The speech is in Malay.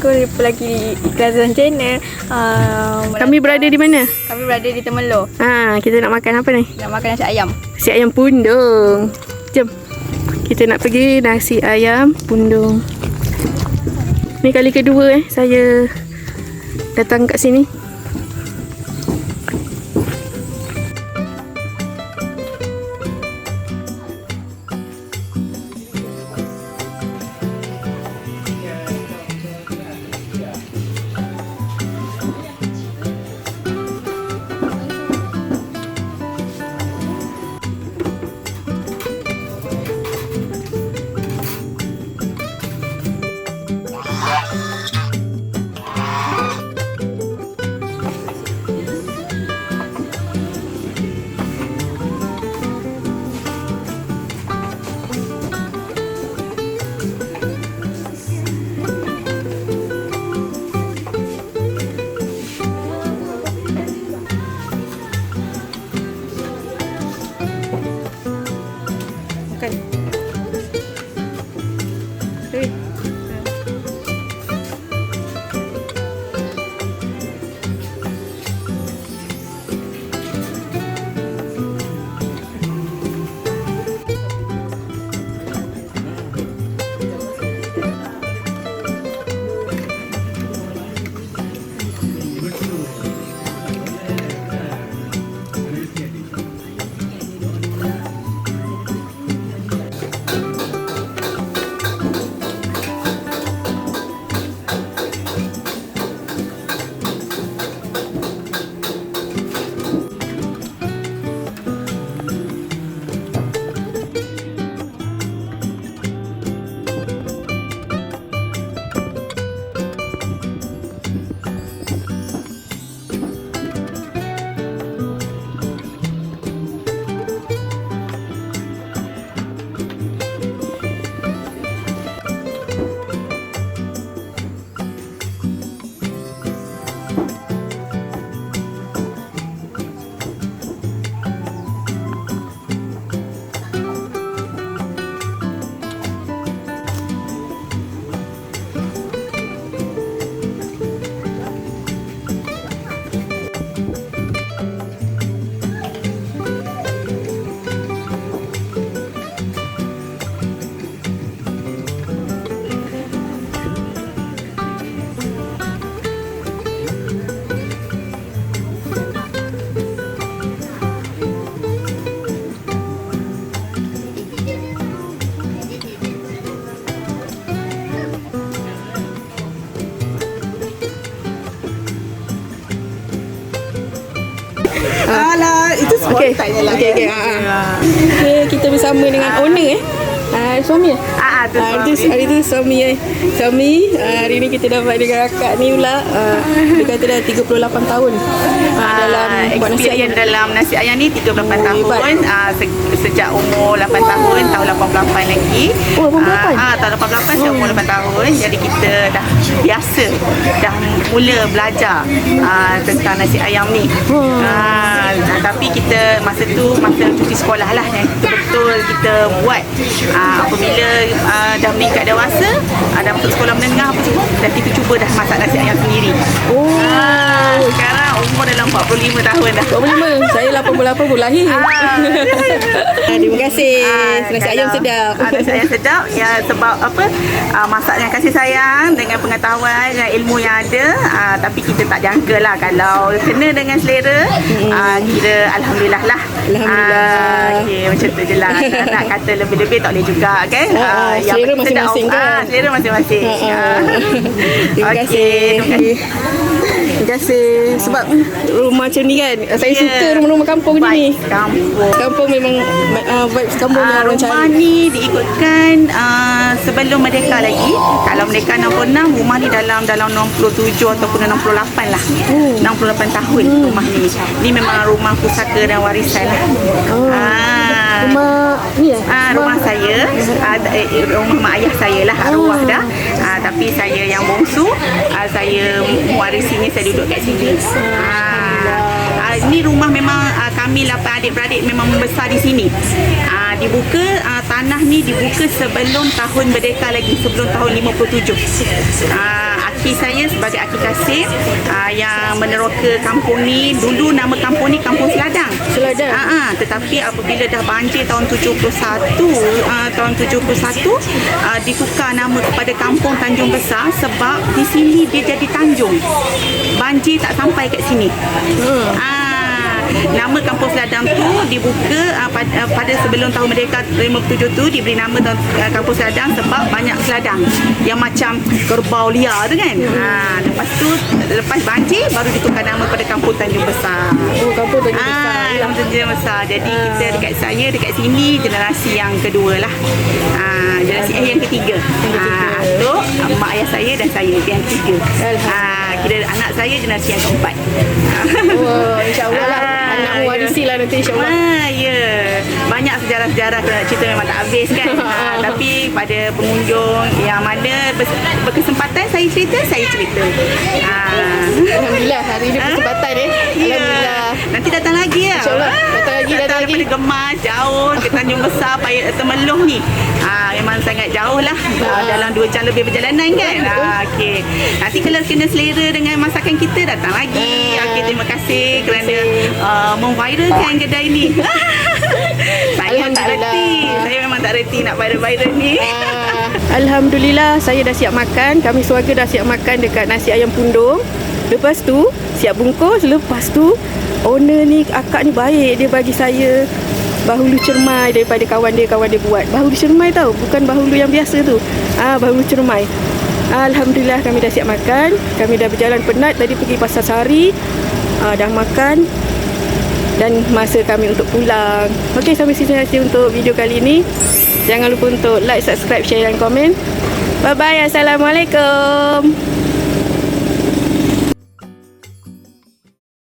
Assalamualaikum. Jumpa lagi di Iklan Channel. Kami berada di mana? Kami berada di Temerloh. Kita nak makan apa ni? Nak makan nasi ayam. Nasi ayam pundung. Jom. Kita nak pergi nasi ayam pundung. Ni kali kedua saya datang kat sini. Alah, itu spontan je lah. Okay, kita bersama dengan owner suami hari tu suami hari ni kita dapat dengan akak ni pula. Dia kata dah 38 tahun dalam buat nasi ayam. Dalam nasi ayam ni 38 tahun. Sejak umur 8 tahun, tahun 88 lagi. Oh, 88? Tahun 88 sejak umur 8 tahun. Jadi kita dah biasa, dah mula belajar tentang nasi ayam ni. Tapi kita masa cuti sekolah lah betul kita buat. Apabila dah meningkat dewasa, dah masuk sekolah menengah apa semua, dan kita cuba dah masak nasi ayam sendiri. Sekarang umur dalam 45 tahun dah. 45? Saya 88 pun lahir. Terima kasih. Nasi ayam sedap. Nasi ayam sedap ya, sebab apa? Masak dengan kasih sayang, dengan pengetahuan, dengan ilmu yang ada. Tapi kita tak jangka lah kalau kena dengan selera. Kira Alhamdulillah lah. Alhamdulillah. Macam tu je lah. Nak kata lebih-lebih tak boleh juga kan. Selera masing-masing kan. Selera masing-masing. Terima kasih. Terima kasih. Sebab rumah macam ni kan, saya suka rumah-rumah kampung ni. Kampung memang vibes kampung yang orang cari. Rumah ni diikutkan sebelum merdeka lagi. Kalau merdeka 66, rumah ni dalam 67 ataupun 68 lah. 68 tahun rumah ni. Ni memang rumah pusaka dan warisan lah. Rumah ni rumah saya, rumah mak ayah saya lah, arwah dah. Tapi saya yang bongsu, saya mewarisi ni, saya duduk kat sini. Ini rumah memang kami 8 adik-beradik memang membesar di sini. Dibuka tanah ni dibuka sebelum tahun merdeka lagi, sebelum tahun 57. Aki saya sebagai Aki Kasim yang meneroka kampung ni. Dulu nama kampung ni Kampung Seladang. Tetapi apabila dah banjir tahun 71 ditukar nama kepada Kampung Tanjung Besar sebab di sini dia jadi tanjung. Banjir tak sampai kat sini. Nama Kampung Seladang tu dibuka pada sebelum tahun Merdeka 57 tu diberi nama Kampung Seladang sebab banyak seladang yang macam kerbau liar tu kan. Lepas banjir baru ditukar nama pada Kampung Tanjung Besar. Kampung Tanjung Besar. Kampung Tanjung Besar. Jadi kita dekat sini generasi yang kedua lah. Generasi yang ketiga. Atuk, mak ayah saya dan saya yang ketiga. Kira anak saya generasi yang keempat. InsyaAllah lah. Anak mewarisi lah nanti insyaAllah. Banyak sejarah-sejarah nak cerita memang tak habis kan. Tapi pada pengunjung yang mana berkesempatan saya cerita. Alhamdulillah hari ni berkesempatan Alhamdulillah. Nanti datang lagi lah. InsyaAllah datang lagi. Daripada Gemas jauh ke Tanjung Besar payah Temeloh ni. Memang sangat jauh lah. Dalam 2 jam lebih perjalanan kan. Okey. Nanti kalau kena selera dengan masakan kita datang lagi. Okey, terima kasih kerana memviralkan kedai ni. Saya memang tak reti nak viral ni. Alhamdulillah saya dah siap makan. Kami sekeluarga dah siap makan dekat nasi ayam pundung. Lepas tu siap bungkus. Lepas tu owner ni, akak ni baik. Dia bagi saya bahulu cermai daripada kawan dia buat. Bahulu cermai tau, bukan bahulu yang biasa tu. Bahulu cermai. Alhamdulillah kami dah siap makan. Kami dah berjalan penat tadi pergi Pasar Sari. Dah makan dan masa kami untuk pulang. Okey, sampai sini saja untuk video kali ini. Jangan lupa untuk like, subscribe, share dan komen. Bye bye. Assalamualaikum.